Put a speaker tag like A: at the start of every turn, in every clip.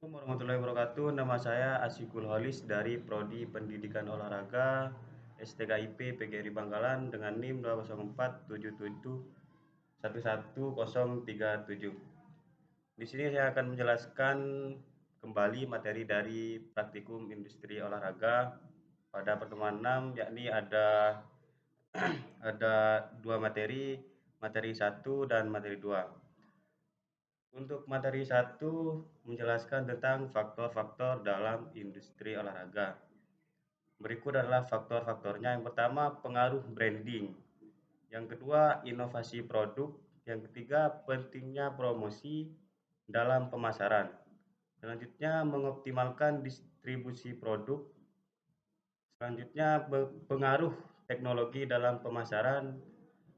A: Assalamualaikum warahmatullahi wabarakatuh. Nama saya Asikul Holis dari Prodi Pendidikan Olahraga STKIP PGRI Bangkalan dengan NIM 20477111037. Di sini saya akan menjelaskan kembali materi dari praktikum industri olahraga pada pertemuan 6, yakni ada dua materi, materi 1 dan materi 2. Untuk materi 1 menjelaskan tentang faktor-faktor dalam industri olahraga. Berikut adalah faktor-faktornya. Yang pertama, pengaruh branding. Yang kedua, inovasi produk. Yang ketiga, pentingnya promosi dalam pemasaran. Selanjutnya, mengoptimalkan distribusi produk. Selanjutnya, pengaruh teknologi dalam pemasaran.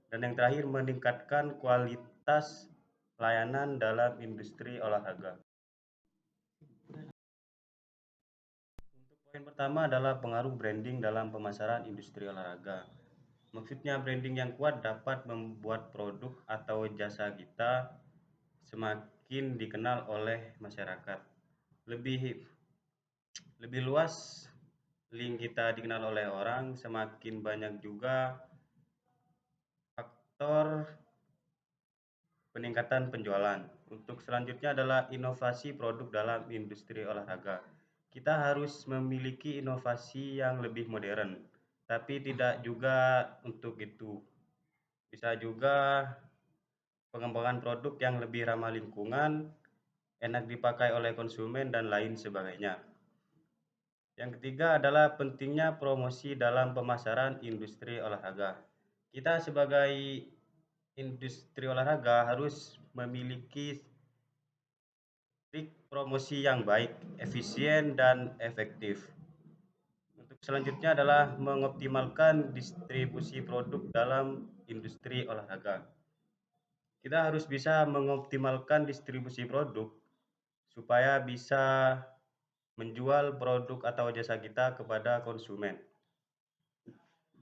A: Dan yang terakhir, meningkatkan kualitas layanan dalam industri olahraga. Untuk poin pertama adalah pengaruh branding dalam pemasaran industri olahraga. Maksudnya branding yang kuat dapat membuat produk atau jasa kita semakin dikenal oleh masyarakat. Lebih luas link kita dikenal oleh orang, semakin banyak juga faktor peningkatan penjualan. Untuk selanjutnya adalah inovasi produk dalam industri olahraga. Kita harus memiliki inovasi yang lebih modern, tapi tidak juga untuk itu. Bisa juga pengembangan produk yang lebih ramah lingkungan, enak dipakai oleh konsumen, dan lain sebagainya. Yang ketiga adalah pentingnya promosi dalam pemasaran industri olahraga. Kita sebagai industri olahraga harus memiliki trik promosi yang baik, efisien, dan efektif. Untuk selanjutnya adalah mengoptimalkan distribusi produk dalam industri olahraga. Kita harus bisa mengoptimalkan distribusi produk supaya bisa menjual produk atau jasa kita kepada konsumen.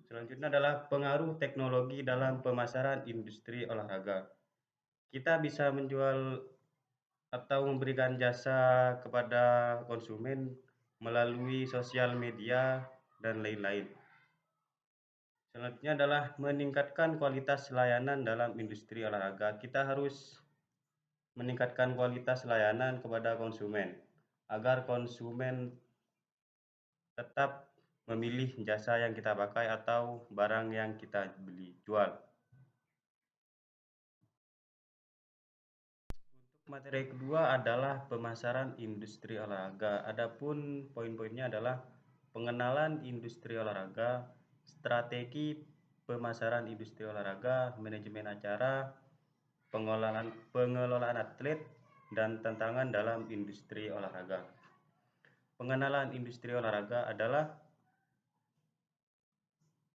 A: Selanjutnya adalah pengaruh teknologi dalam pemasaran industri olahraga. Kita bisa menjual atau memberikan jasa kepada konsumen melalui sosial media dan lain-lain. Selanjutnya adalah meningkatkan kualitas layanan dalam industri olahraga. Kita harus meningkatkan kualitas layanan kepada konsumen agar konsumen tetap memilih jasa yang kita pakai atau barang yang kita jual. Untuk materi kedua adalah pemasaran industri olahraga. Adapun poin-poinnya adalah pengenalan industri olahraga, strategi pemasaran industri olahraga, manajemen acara, pengelolaan atlet, dan tantangan dalam industri olahraga. Pengenalan industri olahraga adalah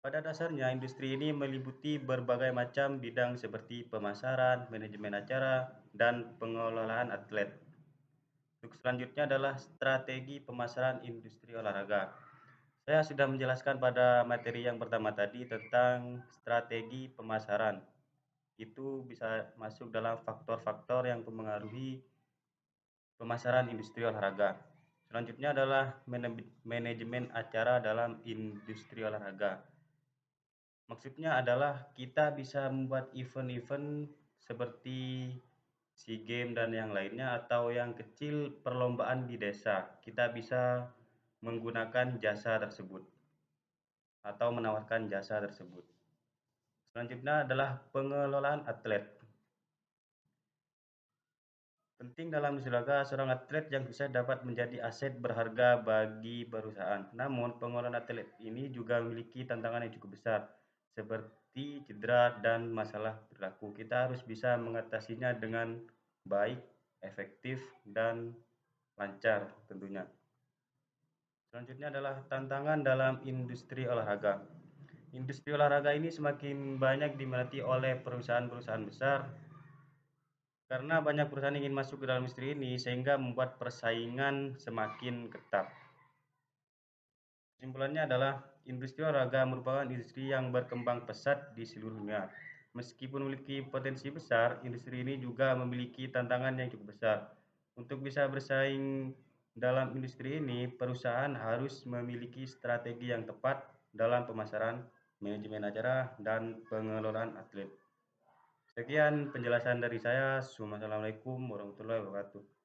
A: pada dasarnya industri ini meliputi berbagai macam bidang seperti pemasaran, manajemen acara, dan pengelolaan atlet. Untuk selanjutnya adalah strategi pemasaran industri olahraga. Saya sudah menjelaskan pada materi yang pertama tadi tentang strategi pemasaran. Itu bisa masuk dalam faktor-faktor yang mempengaruhi pemasaran industri olahraga. Selanjutnya adalah manajemen acara dalam industri olahraga. Maksudnya adalah kita bisa membuat event-event seperti SEA Games dan yang lainnya, atau yang kecil perlombaan di desa. Kita bisa menggunakan jasa tersebut atau menawarkan jasa tersebut. Selanjutnya adalah pengelolaan atlet. Penting dalam olahraga, seorang atlet yang sukses dapat menjadi aset berharga bagi perusahaan. Namun, pengelolaan atlet ini juga memiliki tantangan yang cukup besar, seperti cedera dan masalah perilaku. Kita harus bisa mengatasinya dengan baik, efektif, dan lancar tentunya. Selanjutnya adalah tantangan dalam industri olahraga. Industri olahraga ini semakin banyak diminati oleh perusahaan-perusahaan besar karena banyak perusahaan ingin masuk ke dalam industri ini sehingga membuat persaingan semakin ketat. Kesimpulannya adalah industri olahraga merupakan industri yang berkembang pesat di seluruh dunia. Meskipun memiliki potensi besar, industri ini juga memiliki tantangan yang cukup besar. Untuk bisa bersaing dalam industri ini, perusahaan harus memiliki strategi yang tepat dalam pemasaran, manajemen acara, dan pengelolaan atlet. Sekian penjelasan dari saya. Wassalamualaikum warahmatullahi wabarakatuh.